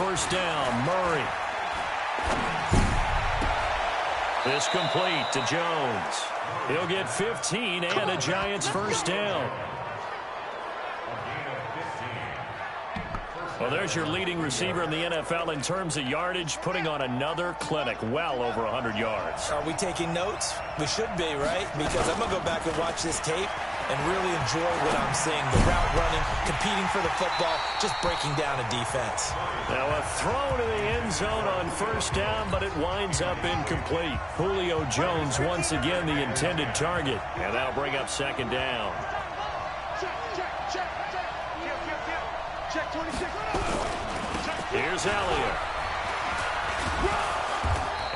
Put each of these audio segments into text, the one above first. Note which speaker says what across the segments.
Speaker 1: first down. Murray. This complete to Jones. He'll get 15 and a Giants first down. Well, there's your leading receiver in the NFL in terms of yardage, putting on another clinic, well over 100 yards.
Speaker 2: Are we taking notes? We should be, right? Because I'm going to go back and watch this tape and really enjoy what I'm seeing. The route running, competing for the football, just breaking down a defense.
Speaker 1: Now a throw to the end zone on first down, but it winds up incomplete. Julio Jones once again the intended target, and that'll bring up second down. Here's Elliott.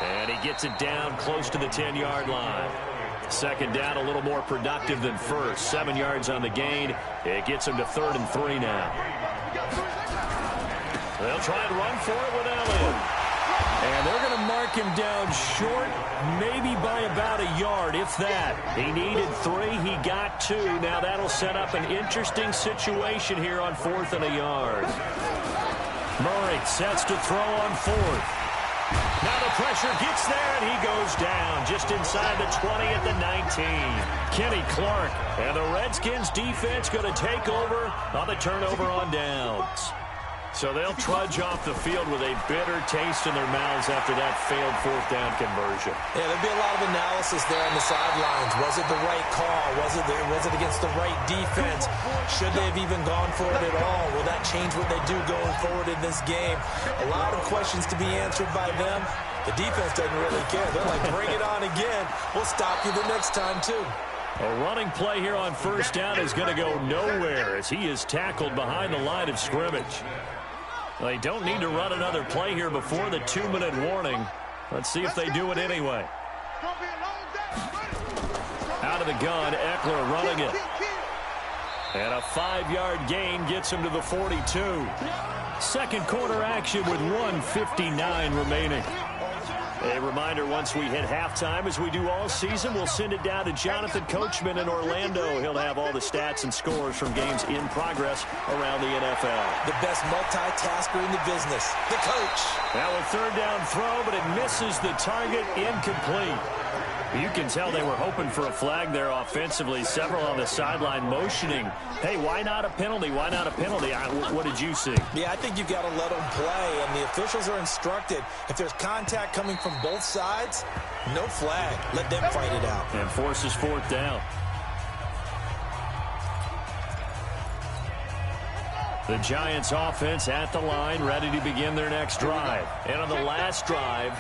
Speaker 1: And he gets it down close to the 10-yard line. Second down a little more productive than first. 7 yards on the gain. It gets him to 3rd and 3 now. They'll try and run for it with Elliott. And they're going to mark him down short, maybe by about a yard, if that. He needed 3. He got 2. Now that'll set up an interesting situation here on 4th and a yard. Murray sets to throw on 4th. Now the pressure gets there, and he goes down just inside the 20 at the 19. Kenny Clark and the Redskins defense going to take over on the turnover on downs. So they'll trudge off the field with a bitter taste in their mouths after that failed 4th down conversion.
Speaker 2: Yeah, there'll be a lot of analysis there on the sidelines. Was it the right call? Was it against the right defense? Should they have even gone for it at all? Will that change what they do going forward in this game? A lot of questions to be answered by them. The defense doesn't really care. They're like, bring it on again. We'll stop you the next time, too.
Speaker 1: A running play here on first down is going to go nowhere as he is tackled behind the line of scrimmage. They don't need to run another play here before the 2-minute warning. Let's see if they do it anyway. Out of the gun, Eckler running it. And a 5-yard gain gets him to the 42. Second quarter action with 1:59 remaining. A reminder, once we hit halftime, as we do all season, we'll send it down to Jonathan Coachman in Orlando. He'll have all the stats and scores from games in progress around the NFL.
Speaker 2: The best multitasker in the business, the coach.
Speaker 1: Now a 3rd down throw, but it misses the target, incomplete. You can tell they were hoping for a flag there offensively. Several on the sideline motioning. Hey, why not a penalty? Why not a penalty? What did you see?
Speaker 2: Yeah, I think you've got to let them play, and the officials are instructed. If there's contact coming from both sides, no flag. Let them fight it out.
Speaker 1: And forces 4th down. The Giants offense at the line, ready to begin their next drive. And on the last drive,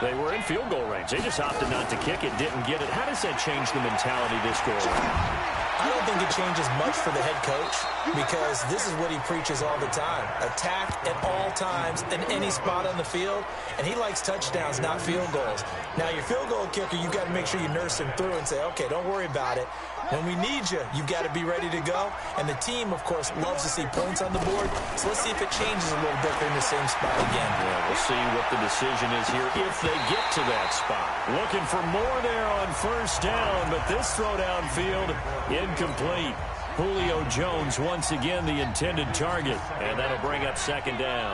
Speaker 1: they were in field goal range. They just opted not to kick it, didn't get it. How does that change the mentality this go around?
Speaker 2: I don't think it changes much for the head coach because this is what he preaches all the time. Attack at all times in any spot on the field, and he likes touchdowns, not field goals. Now, your field goal kicker, you've got to make sure you nurse him through and say, okay, don't worry about it. When we need you, you've got to be ready to go. And the team, of course, loves to see points on the board. So let's see if it changes a little bit in the same spot again.
Speaker 1: Yeah, we'll see what the decision is here if they get to that spot. Looking for more there on first down, but this throw downfield, incomplete. Julio Jones once again the intended target, and that'll bring up second down.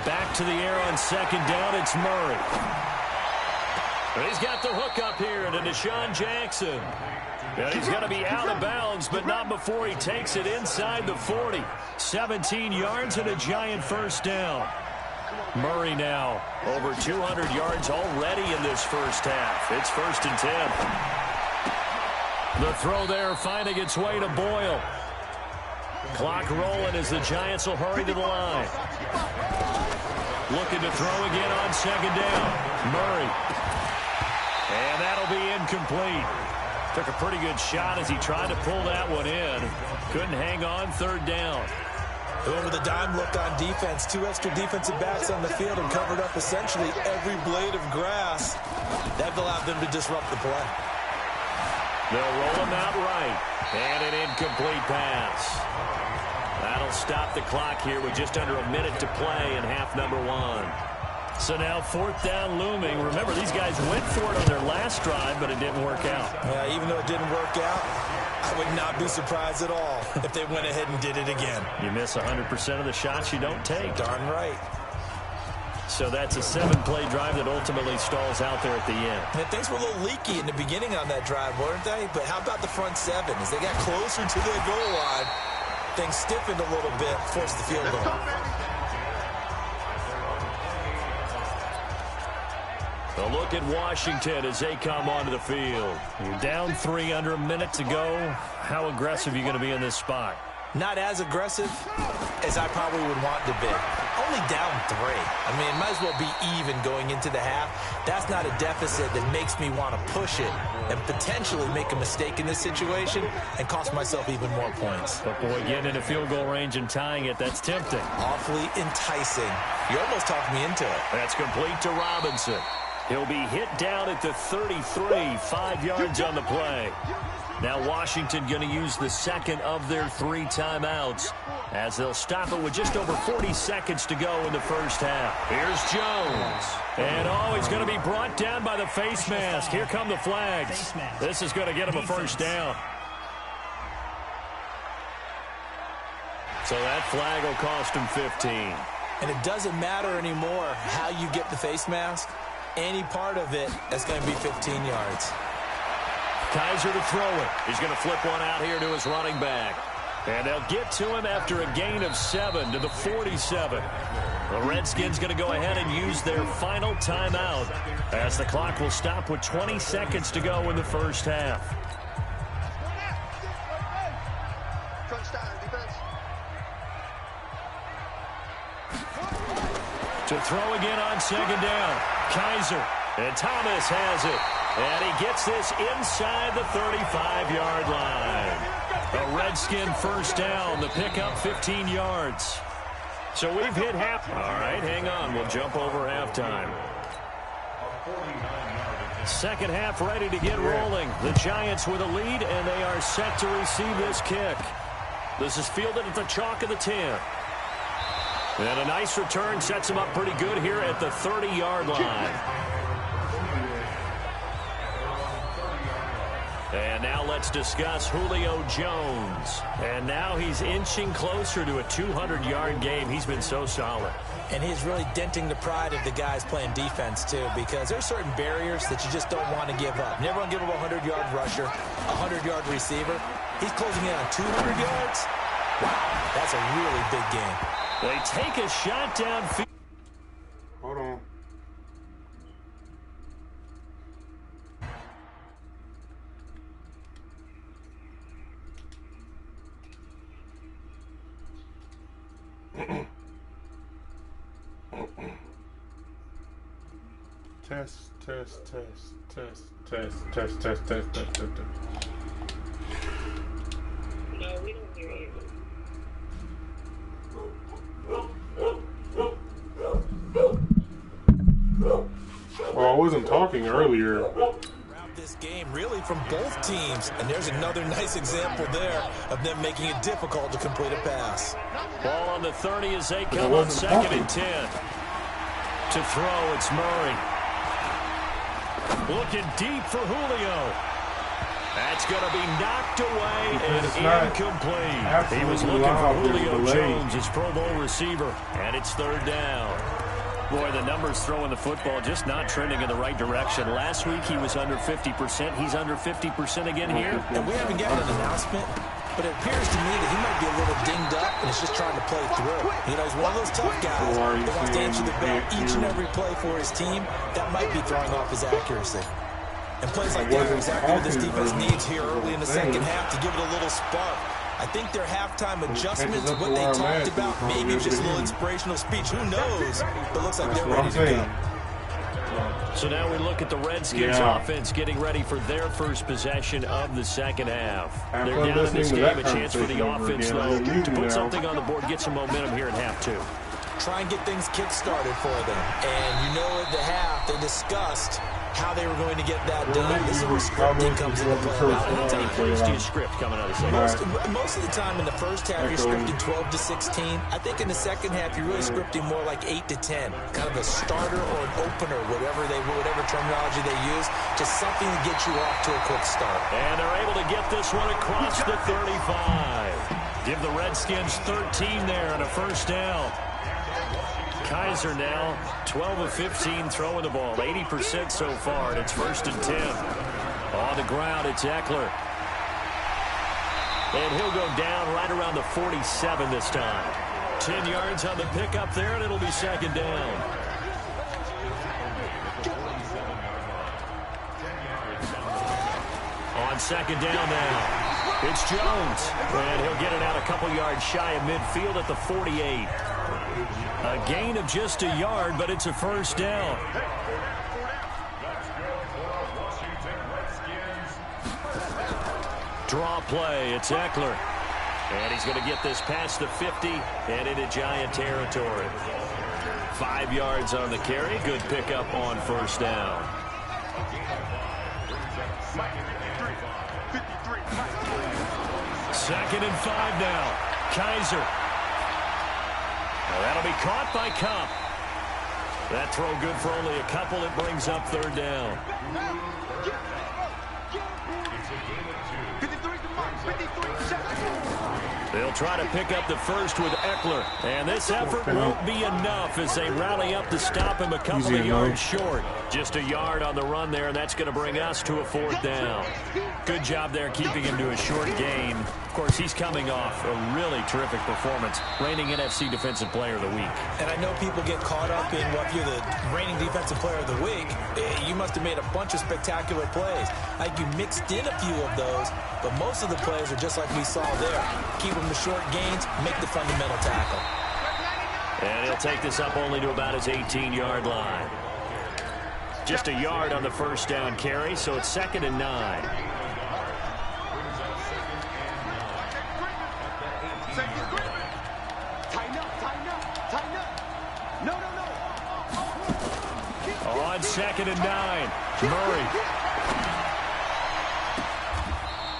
Speaker 1: Back to the air on second down, it's Murray. He's got the hook up here to Deshaun Jackson. And he's going to be out of bounds, but not before he takes it inside the 40. 17 yards and a Giant first down. Murray now over 200 yards already in this first half. It's 1st and 10. The throw there finding its way to Boyle. Clock rolling as the Giants will hurry to the line. Looking to throw again on second down. Murray. And that'll be incomplete. Took a pretty good shot as he tried to pull that one in. Couldn't hang on, 3rd down.
Speaker 2: Going with a dime look on defense. 2 extra defensive backs on the field and covered up essentially every blade of grass. That allowed them to disrupt the play.
Speaker 1: They'll roll him out right. And an incomplete pass. That'll stop the clock here with just under a minute to play in half number 1. So now 4th down looming. Remember, these guys went for it on their last drive, but it didn't work out.
Speaker 2: Yeah, even though it didn't work out, I would not be surprised at all if they went ahead and did it again.
Speaker 1: You miss 100% of the shots you don't take.
Speaker 2: Darn right.
Speaker 1: So that's a 7-play drive that ultimately stalls out there at the end.
Speaker 2: And things were a little leaky in the beginning on that drive, weren't they? But how about the front 7? As they got closer to the goal line, things stiffened a little bit, forced the field goal.
Speaker 1: A look at Washington as they come onto the field. You're down 3 under a minute to go. How aggressive are you going to be in this spot?
Speaker 2: Not as aggressive as I probably would want to be. Only down 3. I mean, it might as well be even going into the half. That's not a deficit that makes me want to push it and potentially make a mistake in this situation and cost myself even more points.
Speaker 1: But boy, getting into field goal range and tying it, that's tempting.
Speaker 2: Awfully enticing. You almost talked me into it.
Speaker 1: That's complete to Robinson. He'll be hit down at the 33, 5 yards on the play. Now Washington going to use the second of their 3 timeouts as they'll stop it with just over 40 seconds to go in the first half. Here's Jones. And he's going to be brought down by the face mask. Here come the flags. This is going to get him a first down. So that flag will cost him 15.
Speaker 2: And it doesn't matter anymore how you get the face mask. Any part of it is going to be 15 yards.
Speaker 1: Kaiser to throw it. He's going to flip one out here to his running back. And they'll get to him after a gain of 7 to the 47. The Redskins going to go ahead and use their final timeout as the clock will stop with 20 seconds to go in the first half. To throw again on second down. Kaiser. And Thomas has it. And he gets this inside the 35-yard line. A Redskin first down. The pickup 15 yards. So we've hit half. All right, hang on. We'll jump over halftime. Second half ready to get rolling. The Giants with a lead, and they are set to receive this kick. This is fielded at the chalk of the 10. And a nice return sets him up pretty good here at the 30-yard line. And now let's discuss Julio Jones. And now he's inching closer to a 200-yard game. He's been so solid.
Speaker 2: And he's really denting the pride of the guys playing defense, too, because there's certain barriers that you just don't want to give up. Never want to give up a 100-yard rusher, a 100-yard receiver. He's closing in on 200 yards. Wow, that's a really big game.
Speaker 1: They take a shot downfield.
Speaker 3: Hold on. Test.
Speaker 4: No, we don't hear you.
Speaker 3: Well, I wasn't talking earlier.
Speaker 2: This game really from both teams, and there's another nice example there of them making it difficult to complete a pass.
Speaker 1: Ball on the 30 as they come on second and 10. To throw, it's Murray. Looking deep for Julio. That's going to be knocked away and incomplete. He was looking for Julio Jones, his Pro Bowl receiver, and it's third down. Boy, the numbers throwing the football just not trending in the right direction. Last week he was under 50%. He's under 50% again here.
Speaker 2: And we haven't gotten an announcement, but it appears to me that he might be a little dinged up and is just trying to play through. You know, he's one of those tough guys that wants to answer the bell each and every play for his team. That might be throwing off his accuracy. And plays like that are exactly what this defense needs here early in the second half to give it a little spark. I think their halftime adjustments, what they talked about, maybe just a little inspirational speech. Who knows? But it looks like they're ready to go.
Speaker 1: So now we look at the Redskins offense getting ready for their first possession of the second half. They're down in this game, a chance for the offense, though, to put something on the board, get some momentum here in half two.
Speaker 2: Try and get things kick-started for them. And you know at the half they discussed how they were going to get that done. This is where scripting comes into play.
Speaker 1: How many plays do you script coming out of the second?
Speaker 2: Most of the time in the first half, you're scripting 12 to 16. I think in the second half, you're really scripting more like 8 to 10. Kind of a starter or an opener, whatever terminology they use. Just something to get you off to a quick start.
Speaker 1: And they're able to get this one across the 35. Give the Redskins 13 there on a first down. Kaiser now 12 of 15 throwing the ball, 80% so far, and it's 1st and 10. On the ground, it's Eckler. And he'll go down right around the 47 this time. 10 yards on the pickup there, and it'll be 2nd down. On 2nd down now, it's Jones. And he'll get it out a couple yards shy of midfield at the 48. A gain of just a yard, but it's a 1st down. Draw play, it's Eckler. And he's going to get this past the 50 and into Giant territory. 5 yards on the carry. Good pickup on 1st down. Second and 5 now. Kaiser. Well, that'll be caught by Cup. That throw good for only a couple. It brings up 3rd down. They'll try to pick up the first with Eckler. And this effort won't be enough as they rally up to stop him a couple of yards short. Just a yard on the run there, and that's going to bring us to a 4th down. Good job there keeping him to a short gain. Of course, he's coming off a really terrific performance, reigning NFC Defensive Player of the Week.
Speaker 2: And I know people get caught up in what you're the reigning Defensive Player of the Week. You must have made a bunch of spectacular plays. Like you mixed in a few of those, but most of the plays are just like we saw there. Keep them to short gains, make the fundamental tackle.
Speaker 1: And he'll take this up only to about his 18-yard line. Just a yard on the 1st down carry, so it's 2nd and 9. On 2nd and 9, Murray.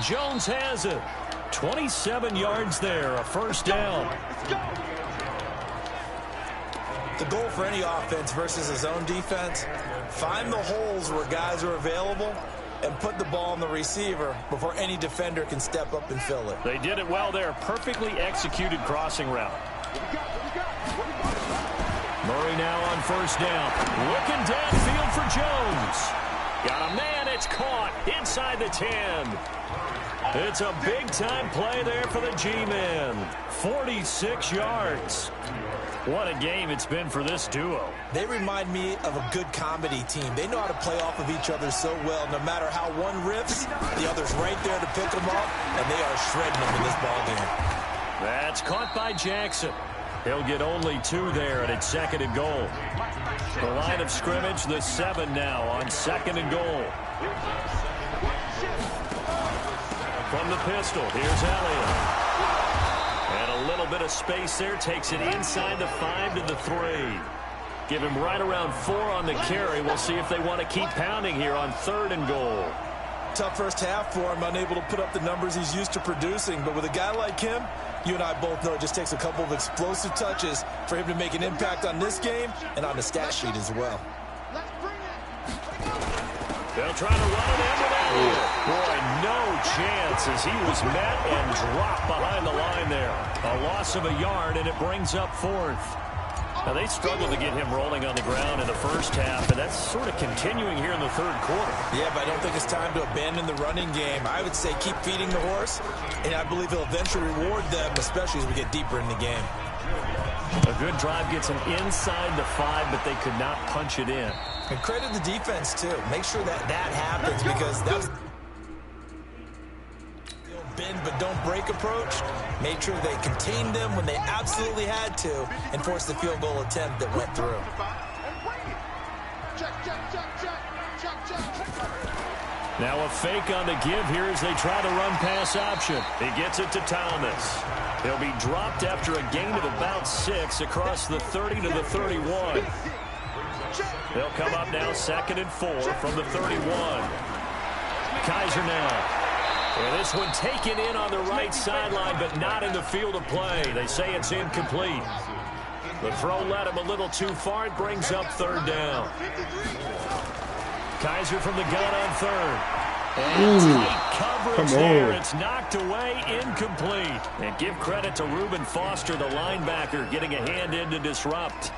Speaker 1: Jones has it. 27 yards there, a 1st down.
Speaker 2: The goal for any offense versus his own defense, find the holes where guys are available and put the ball on the receiver before any defender can step up and fill it.
Speaker 1: They did it well there. Perfectly executed crossing route. Murray now on 1st down. Looking downfield for Jones. Got a man. It's caught inside the 10. It's a big-time play there for the G-men. 46 yards. What a game it's been for this duo.
Speaker 2: They remind me of a good comedy team. They know how to play off of each other so well. No matter how one riffs, the other's right there to pick them up, and they are shredding them in this ballgame.
Speaker 1: That's caught by Jackson. He'll get only 2 there, and it's 2nd and goal. The line of scrimmage, the 7 now on 2nd and goal. From the pistol, here's Elliott. And a little bit of space there, takes it inside the 5 to the 3. Give him right around 4 on the carry. We'll see if they want to keep pounding here on 3rd and goal.
Speaker 2: Tough first half for him, unable to put up the numbers he's used to producing. But with a guy like him, you and I both know it just takes a couple of explosive touches for him to make an impact on this game and on the stat sheet as well.
Speaker 1: They'll try to run it in with Elliott. Boy, no chance as he was met and dropped behind the line there. A loss of a yard, and it brings up 4th. Now, they struggled to get him rolling on the ground in the first half, and that's sort of continuing here in the 3rd quarter.
Speaker 2: Yeah, but I don't think it's time to abandon the running game. I would say keep feeding the horse, and I believe he'll eventually reward them, especially as we get deeper in the game.
Speaker 1: A good drive gets him inside the 5, but they could not punch it in.
Speaker 2: And credit the defense, too. Make sure that happens, because that was bend but don't break approach. Made sure they contained them when they absolutely had to and forced the field goal attempt that went through.
Speaker 1: Now a fake on the give here as they try to run pass option. He gets it to Thomas. He'll be dropped after a gain of about 6 across the 30 to the 31. They'll come up now 2nd and 4 from the 31. Kaiser now. And this one taken in on the right sideline, but not in the field of play. They say it's incomplete. The throw led him a little too far. It brings up 3rd down. Kaiser from the gun on 3rd. And tight coverage there. It's knocked away, incomplete. And give credit to Reuben Foster, the linebacker, getting a hand in to disrupt.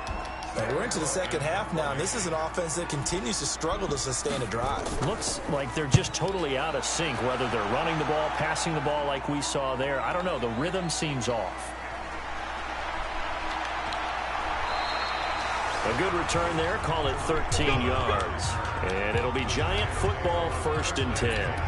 Speaker 2: We're into the 2nd half now, and this is an offense that continues to struggle to sustain a drive.
Speaker 1: Looks like they're just totally out of sync, whether they're running the ball, passing the ball like we saw there. I don't know. The rhythm seems off. A good return there. Call it 13 yards. And it'll be Giant football, 1st and 10.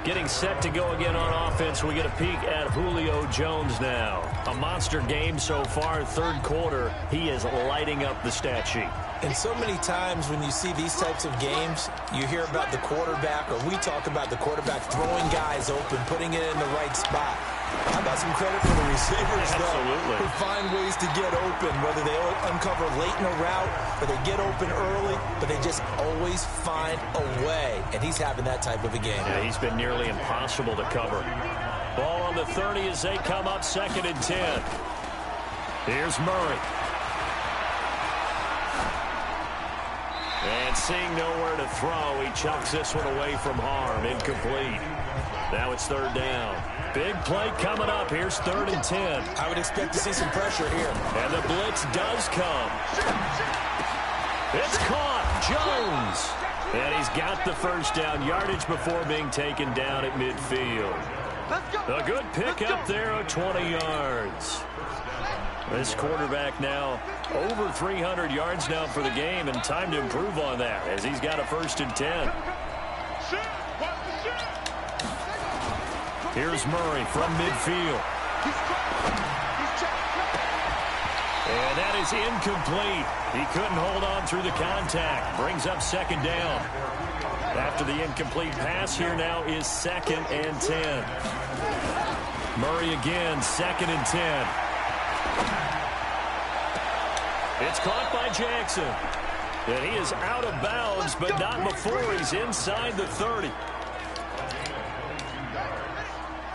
Speaker 1: Getting set to go again on offense, we get a peek at Julio Jones now. A monster game so far, 3rd quarter. He is lighting up the stat sheet.
Speaker 2: And so many times when you see these types of games, you hear about the quarterback, or we talk about the quarterback throwing guys open, putting it in the right spot. How about some credit for the receivers, though, who find ways to get open, whether they uncover late in a route or they get open early, but they just always find a way. And he's having that type of a game.
Speaker 1: Yeah, he's been nearly impossible to cover. Ball on the 30 as they come up 2nd and 10. Here's Murray. And seeing nowhere to throw, he chucks this one away from harm. Incomplete. Now it's 3rd down. Big play coming up. Here's 3rd and 10.
Speaker 2: I would expect to see some pressure here.
Speaker 1: And the blitz does come. It's caught. Jones. And he's got the 1st down. Yardage before being taken down at midfield. A good pickup there of 20 yards. This quarterback now over 300 yards now for the game, and time to improve on that as he's got a 1st and 10. Here's Murray from midfield. And that is incomplete. He couldn't hold on through the contact. Brings up 2nd down. After the incomplete pass, here now is 2nd and 10. Murray again, 2nd and 10. It's caught by Jackson. And he is out of bounds, but not before he's inside the 30.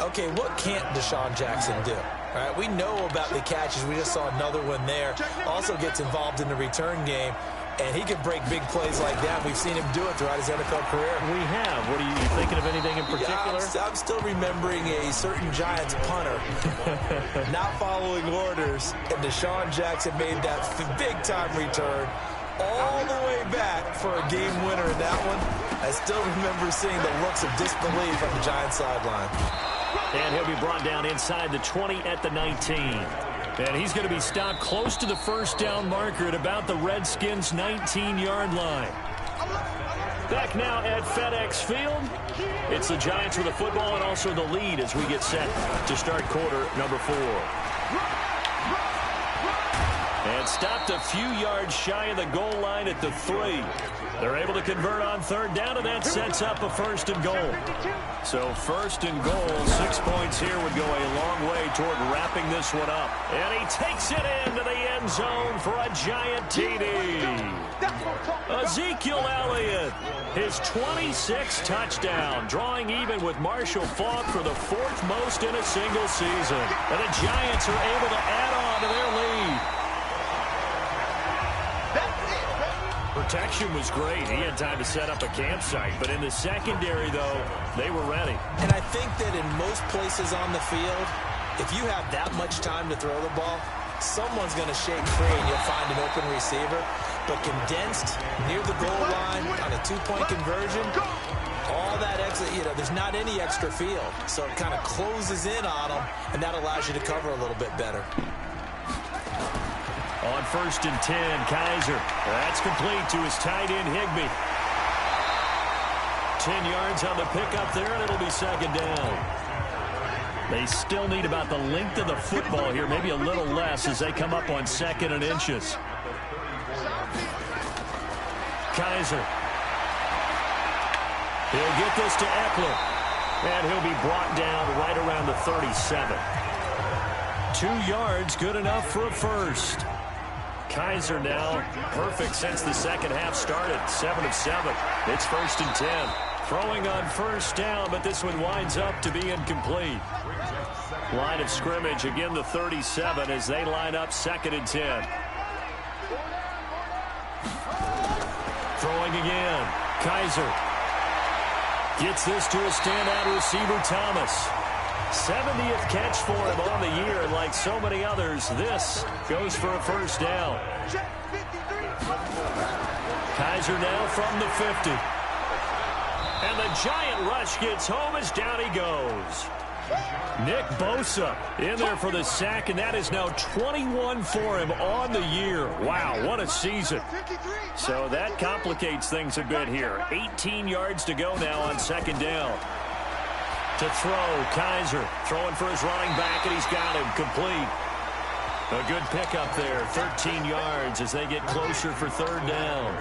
Speaker 2: Okay, what can't Deshaun Jackson do? All right, we know about the catches. We just saw another one there. Also gets involved in the return game, and he can break big plays like that. We've seen him do it throughout his NFL career.
Speaker 1: We have. What are you thinking of anything in particular?
Speaker 2: Yeah, I'm still remembering a certain Giants punter not following orders, and Deshaun Jackson made that big-time return all the way back for a game winner in that one. I still remember seeing the looks of disbelief on the Giants sideline.
Speaker 1: And he'll be brought down inside the 20 at the 19. And he's going to be stopped close to the 1st down marker at about the Redskins' 19-yard line. Back now at FedEx Field. It's the Giants with the football and also the lead as we get set to start quarter number 4. And stopped a few yards shy of the goal line at the 3. They're able to convert on 3rd down, and that sets up a 1st and goal. So 1st and goal, 6 points here would go a long way toward wrapping this one up. And he takes it into the end zone for a Giant TD. Ezekiel Elliott, his 26th touchdown, drawing even with Marshall Faulk for the 4th most in a single season. And the Giants are able to add on to their lead. Protection was great. He had time to set up a campsite. But in the secondary, though, they were ready.
Speaker 2: And I think that in most places on the field, if you have that much time to throw the ball, someone's going to shake free and you'll find an open receiver. But condensed near the goal line on a 2-point conversion, all that extra, there's not any extra field. So it kind of closes in on them, and that allows you to cover a little bit better.
Speaker 1: On 1st and 10, Kaiser. That's complete to his tight end, Higbee. 10 yards on the pickup there, and it'll be 2nd down. They still need about the length of the football here, maybe a little less as they come up on 2nd and inches. Kaiser. He'll get this to Eckler. And he'll be brought down right around the 37. 2 yards, good enough for a 1st. Kaiser now perfect since the second half started. 7 of 7. It's 1st and 10. Throwing on first down, but this one winds up to be incomplete. Line of scrimmage, again the 37 as they line up 2nd and 10. Throwing again. Kaiser gets this to a standout receiver, Thomas. 70th catch for him on the year, and like so many others, this goes for a first down. Kaiser now from the 50. And the giant rush gets home as down he goes. Nick Bosa in there for the sack, and that is now 21 for him on the year. Wow, what a season. So that complicates things a bit here. 18 yards to go now on 2nd down. To throw, Kaiser throwing for his running back, and he's got him complete. A good pickup there, 13 yards as they get closer for 3rd down.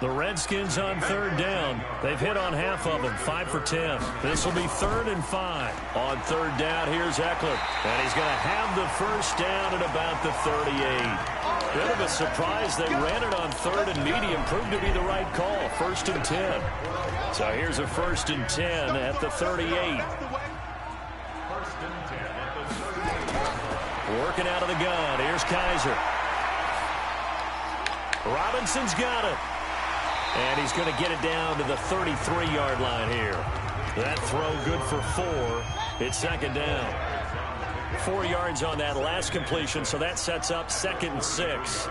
Speaker 1: The Redskins on 3rd down. They've hit on half of them, 5 for 10. This will be 3rd and 5. On 3rd down, here's Eckler. And he's going to have the first down at about the 38. Bit of a surprise. They ran it on 3rd and medium. Proved to be the right call. 1st and 10. So here's a 1st and 10 at the 38. Working out of the gun. Here's Kaiser. Robinson's got it. And he's going to get it down to the 33-yard line here. That throw good for 4. It's 2nd down. 4 yards on that last completion, so that sets up 2nd and 6.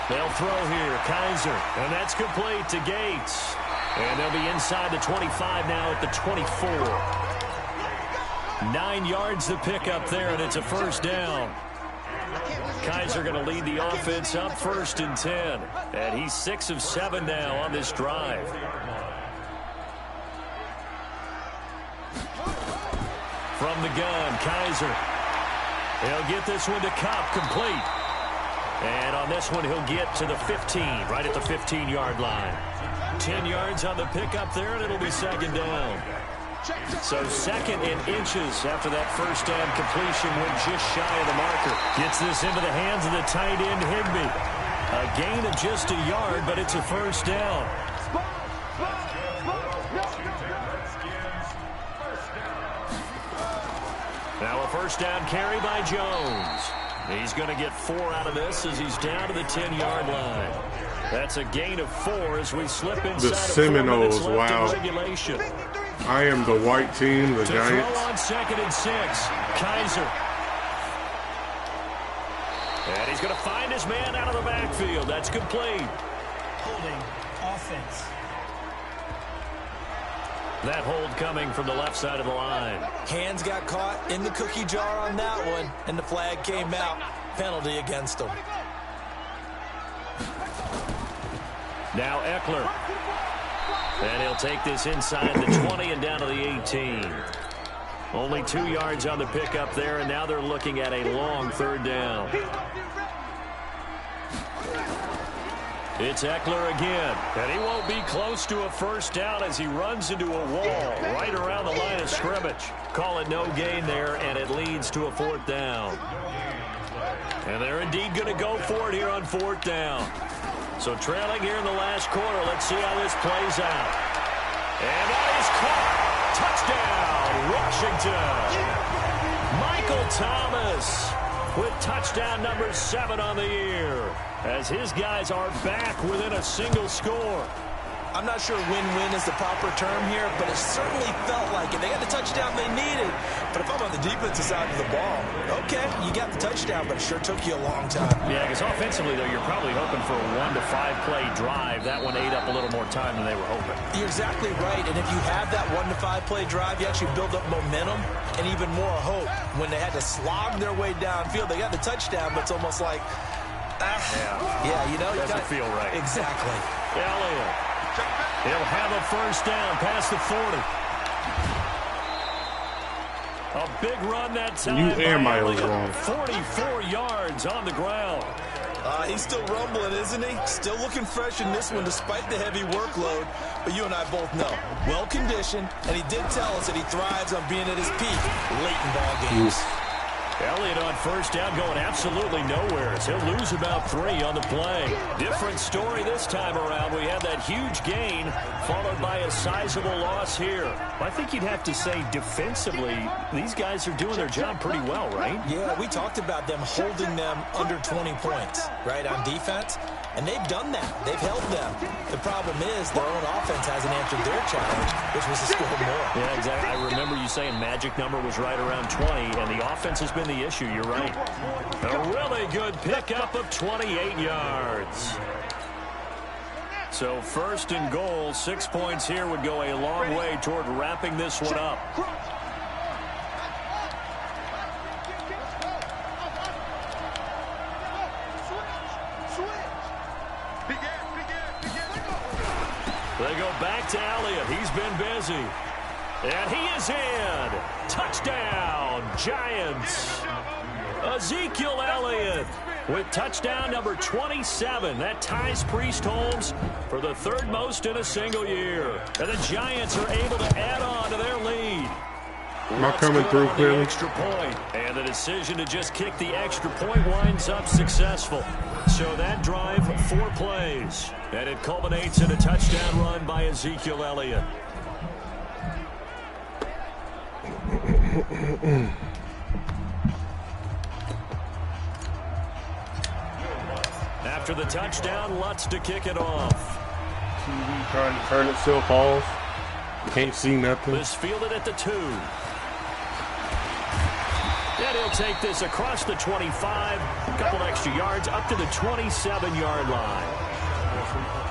Speaker 1: They'll throw here, Kaiser, and that's complete to Gates. And they'll be inside the 25 now at the 24. 9 yards to pick up there, and it's a first down. Kaiser going to lead the offense up 1st and 10. And he's 6 of 7 now on this drive. From the gun, Kaiser. He'll get this one to Cobb, complete. And on this one, he'll get to the 15, right at the 15-yard line. 10 yards on the pickup there, and it'll be 2nd down. So 2nd and inches after that first down completion, went just shy of the marker. Gets this into the hands of the tight end, Higbee. A gain of just a yard, but it's a first down. Now a first down carry by Jones. He's going to get 4 out of this as he's down to the 10-yard line. That's a gain of 4 as we slip inside
Speaker 3: the Seminoles,
Speaker 1: of 4 minutes left
Speaker 3: wow.
Speaker 1: in regulation.
Speaker 3: I am the white team, the Giants.
Speaker 1: Throw on 2nd and 6. Kaiser. And he's going to find his man out of the backfield. That's complete.
Speaker 2: Holding offense.
Speaker 1: That hold coming from the left side of the line.
Speaker 2: Hands got caught in the cookie jar on that one, and the flag came out. Penalty against him.
Speaker 1: Now Eckler. And he'll take this inside the 20 and down to the 18. Only 2 yards on the pickup there, and now they're looking at a long 3rd down. It's Eckler again, and he won't be close to a first down as he runs into a wall right around the line of scrimmage. Call it no gain there, and it leads to a 4th down. And they're indeed going to go for it here on 4th down. So trailing here in the last quarter, let's see how this plays out. And that is caught. Touchdown, Washington. Michael Thomas with touchdown number 7 on the year, as his guys are back within a single score.
Speaker 2: I'm not sure win-win is the proper term here, but it certainly felt like it. They got the touchdown they needed. But if I'm on the defensive side of the ball, okay, you got the touchdown, but it sure took you a long time.
Speaker 1: Yeah, because offensively, though, you're probably hoping for a 1 to 5 play drive. That one ate up a little more time than they were hoping.
Speaker 2: You're exactly right, and if you have that 1 to 5 play drive, you actually build up momentum and even more hope. When they had to slog their way downfield, they got the touchdown, but it's almost like, you know,
Speaker 1: doesn't feel right.
Speaker 2: Exactly.
Speaker 1: Elliott. He'll have a first down past the 40. A big run that time.
Speaker 3: You and Miles wrong.
Speaker 1: 44 yards on the ground.
Speaker 2: He's still rumbling, isn't he? Still looking fresh in this one despite the heavy workload. But you and I both know, well-conditioned, and he did tell us that he thrives on being at his peak late in ball games.
Speaker 1: Elliott on first down going absolutely nowhere. He'll lose about 3 on the play. Different story this time around. We had that huge gain followed by a sizable loss here. I think you'd have to say defensively, these guys are doing their job pretty well, right?
Speaker 2: Yeah, we talked about them holding them under 20 points, right, on defense. And they've done that. They've held them. The problem is their own offense hasn't answered their challenge, which was to score more.
Speaker 1: Yeah, exactly. I remember you saying magic number was right around 20, and the offense has been the issue. You're right. A really good pickup of 28 yards. So first and goal, 6 points here would go a long way toward wrapping this one up. They go back to Elliott. He's been busy. And he is in. Touchdown, Giants. Ezekiel Elliott with touchdown number 27. That ties Priest Holmes for the 3rd most in a single year. And the Giants are able to add on to their lead.
Speaker 3: Am I coming through clearly?
Speaker 1: Extra point. And the decision to just kick the extra point winds up successful. So that drive, 4 plays. And it culminates in a touchdown run by Ezekiel Elliott. After the touchdown, Lutz to kick it off.
Speaker 3: TV trying to turn itself off. Can't see nothing.
Speaker 1: This fielded at the 2. And he'll take this across the 25. A couple extra yards up to the 27-yard line.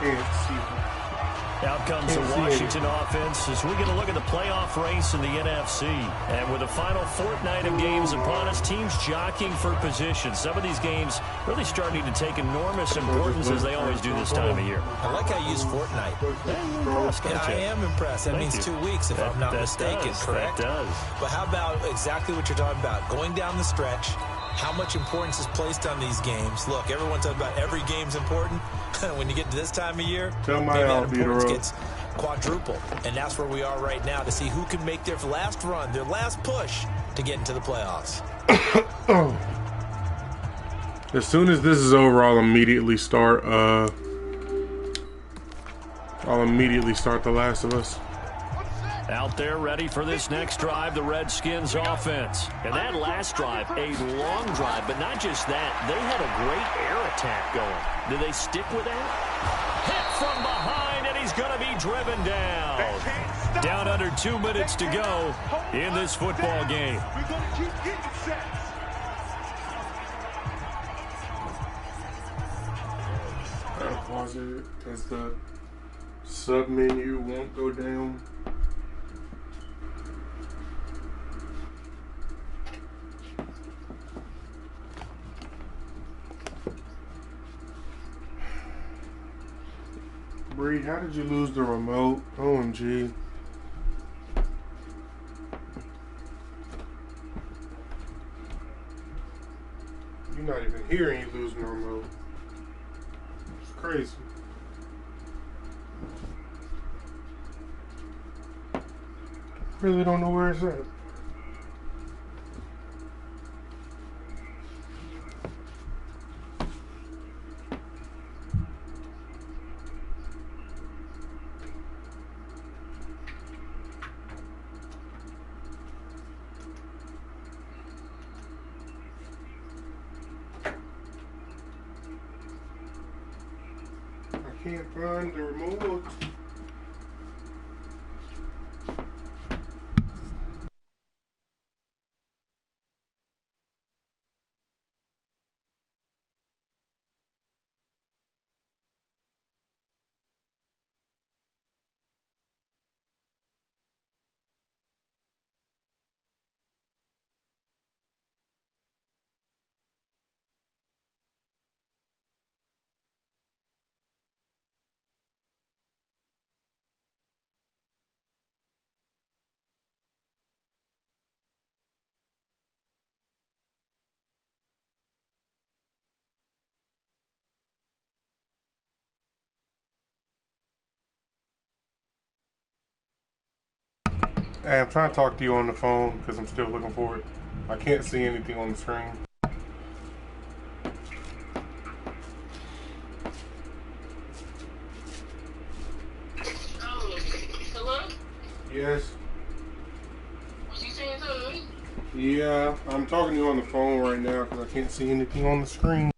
Speaker 3: Can't see.
Speaker 1: Out comes the Washington offense as we get a look at the playoff race in the NFC. And with the final fortnight of games upon us, teams jockeying for position. Some of these games really starting to take enormous importance as they always do this time of year.
Speaker 2: I like how you use fortnight. And I am impressed. That means 2 weeks, if I'm not mistaken, correct?
Speaker 1: That does.
Speaker 2: But how about exactly what you're talking about? Going down the stretch, how much importance is placed on these games. Look, everyone's talking about every game's important. When you get to this time of year, maybe that importance gets quadrupled. And that's where we are right now to see who can make their last run, their last push to get into the playoffs.
Speaker 3: As soon as this is over, I'll immediately start The Last of Us.
Speaker 1: Out there ready for this next drive, the Redskins offense. And that last drive, a long drive, but not just that. They had a great air attack going. Do they stick with that? Hit from behind, and he's going to be driven down. Down under 2 minutes to go in this football game.
Speaker 5: We're going to keep getting sacks.
Speaker 3: I'll pause it as the sub menu won't go down. Bree, how did you lose the remote? OMG. You're not even here and you losing the remote. It's crazy. Really don't know where it's at. Can't find the remote. Hey, I'm trying to talk to you on the phone because I'm still looking for it. I can't see anything on the screen.
Speaker 4: Oh, hello?
Speaker 3: Yes.
Speaker 4: Was you saying something?
Speaker 3: Yeah, I'm talking to you on the phone right now because I can't see anything on the screen.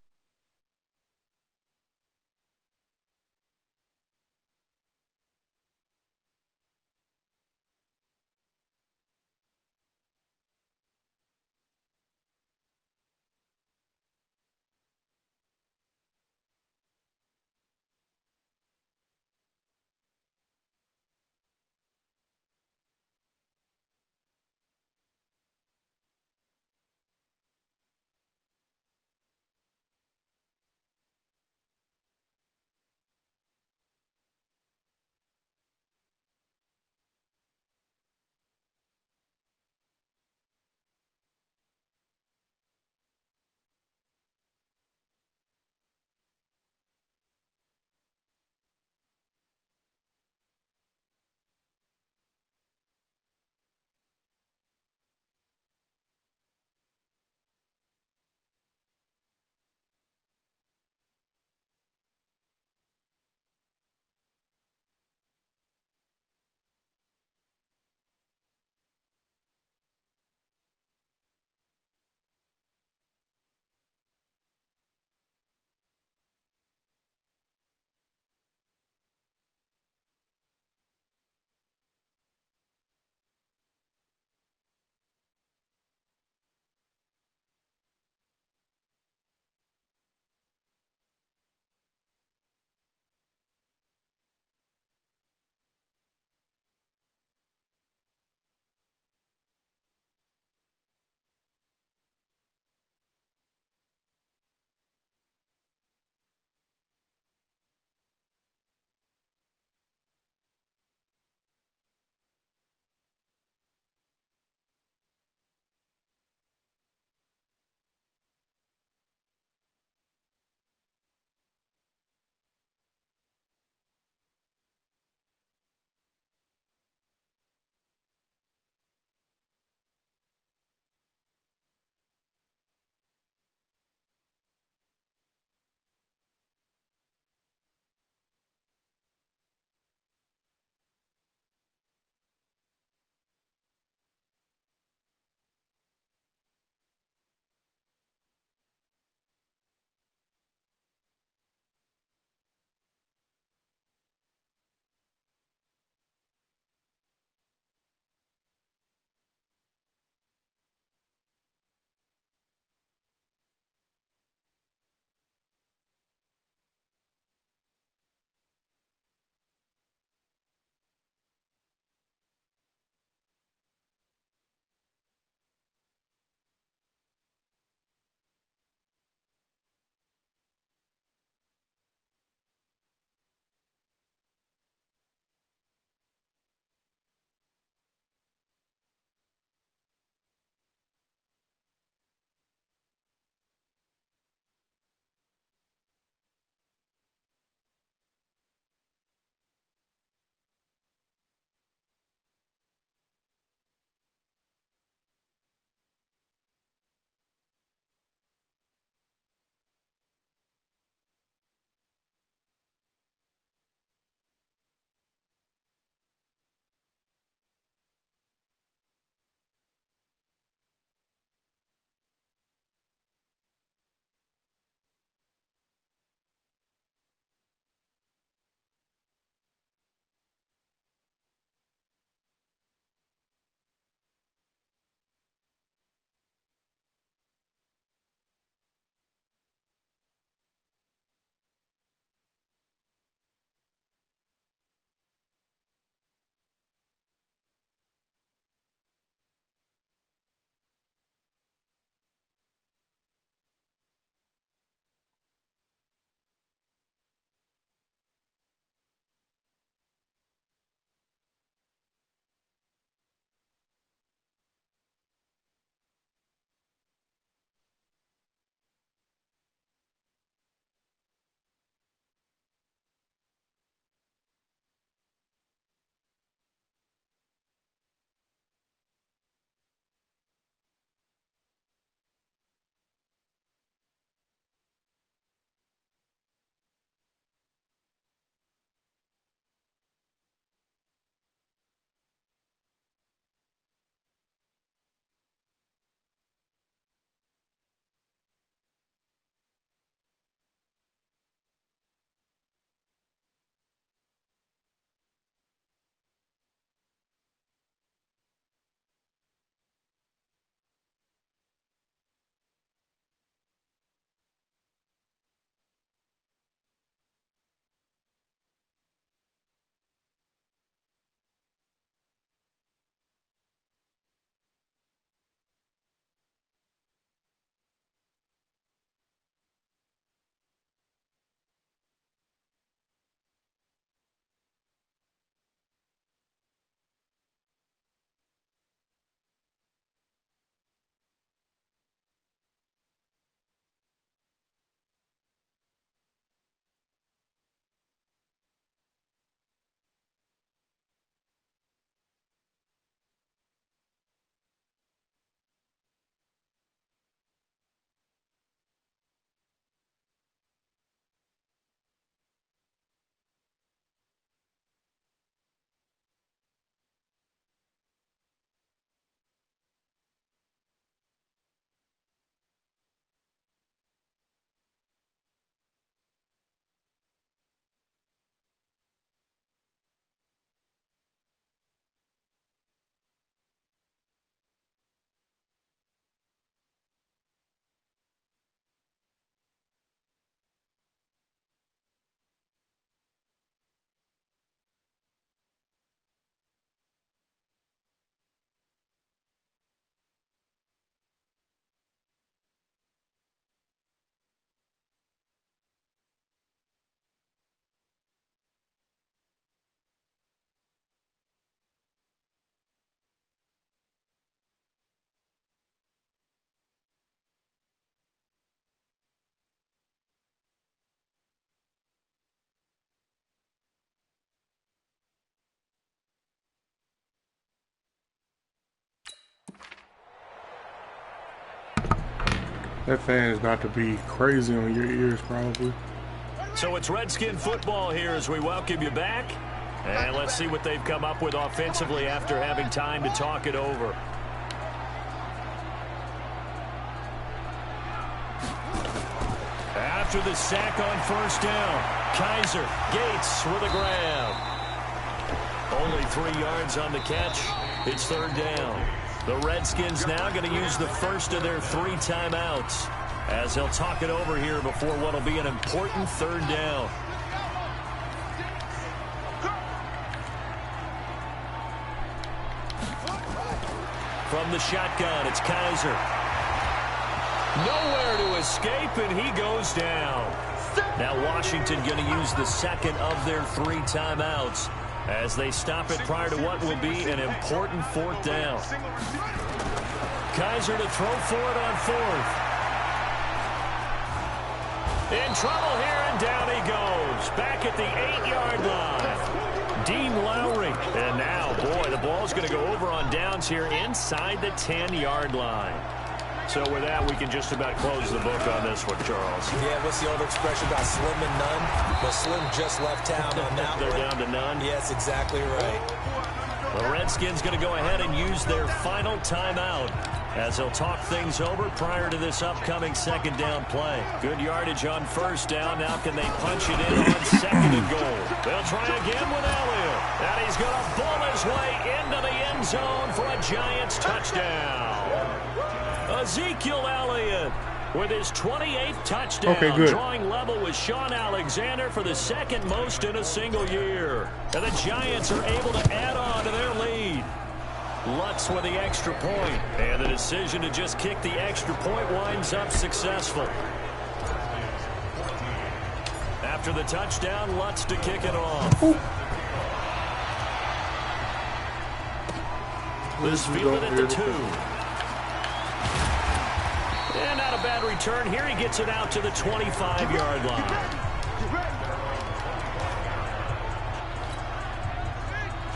Speaker 3: That fan is about to be crazy on your ears, probably.
Speaker 1: So it's Redskin football here as we welcome you back. And let's see what they've come up with offensively after having time to talk it over. After the sack on first down, Kaiser, Gates with a grab. Only 3 yards on the catch. It's third down. The Redskins now going to use the first of their 3 timeouts as they'll talk it over here before what will be an important third down. From the shotgun, it's Kaiser. Nowhere to escape, and he goes down. Now Washington going to use the second of their 3 timeouts as they stop it prior to what will be an important fourth down. Kaiser to throw for it on fourth. In trouble here, and down he goes. Back at the 8-yard line. Dean Lowry. And now, boy, the ball's going to go over on downs here inside the 10-yard line. So with that, we can just about close the book on this one, Charles.
Speaker 2: Yeah, what's the old expression about slim and none? Well, Slim just left town on that
Speaker 1: They're
Speaker 2: one.
Speaker 1: down to none.
Speaker 2: Yes, exactly right.
Speaker 1: The Redskins going to go ahead and use their final timeout as they'll talk things over prior to this upcoming second down play. Good yardage on first down. Now can they punch it in on second and goal? They'll try again with Elliott. And he's going to bull his way into the end zone for a Giants touchdown. Ezekiel Elliott with his 28th touchdown, drawing level with Sean Alexander for the second most in a single year. And the Giants are able to add on to their lead. Lutz with the extra point, and the decision to just kick the extra point winds up successful. After the touchdown, Lutz to kick it off. This fielded at the 2. And not a bad return here. He gets it out to the 25-yard line.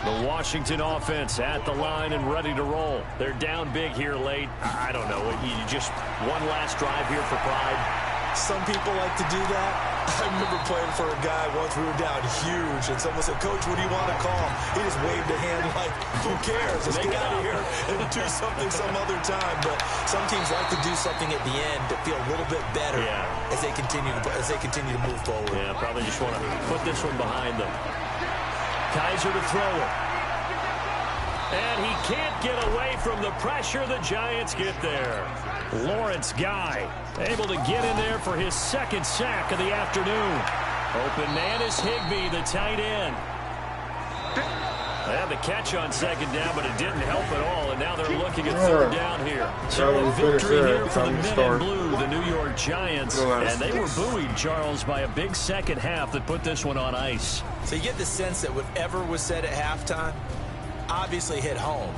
Speaker 1: The Washington offense at the line and ready to roll. They're down big here late. I don't know. You just one last drive here for pride.
Speaker 2: Some people like to do that. I remember playing for a guy once. We were down huge, and someone said, "Coach, what do you want to call?" He just waved a hand like, "Who cares? Let's get out of here and do something some other time." But some teams like to do something at the end to feel a little bit better as they continue to move forward.
Speaker 1: Yeah, probably just want to put this one behind them. Kaiser to throw it. And he can't get away from the pressure. The Giants get there. Lawrence Guy able to get in there for his second sack of the afternoon. Open man is Higbee, the tight end. They had the catch on second down, but it didn't help at all, and now they're looking at third down here. So a victory here for the men in blue, the New York Giants, and they were buoyed, Charles, by a big second half that put this one on ice.
Speaker 2: So you get the sense that whatever was said at halftime obviously hit home.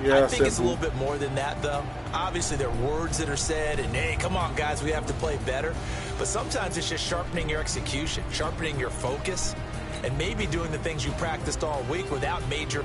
Speaker 3: Yeah,
Speaker 2: I think it's a little bit more than that, though. Obviously, there are words that are said, and, hey, come on, guys, we have to play better. But sometimes it's just sharpening your execution, sharpening your focus, and maybe doing the things you practiced all week without major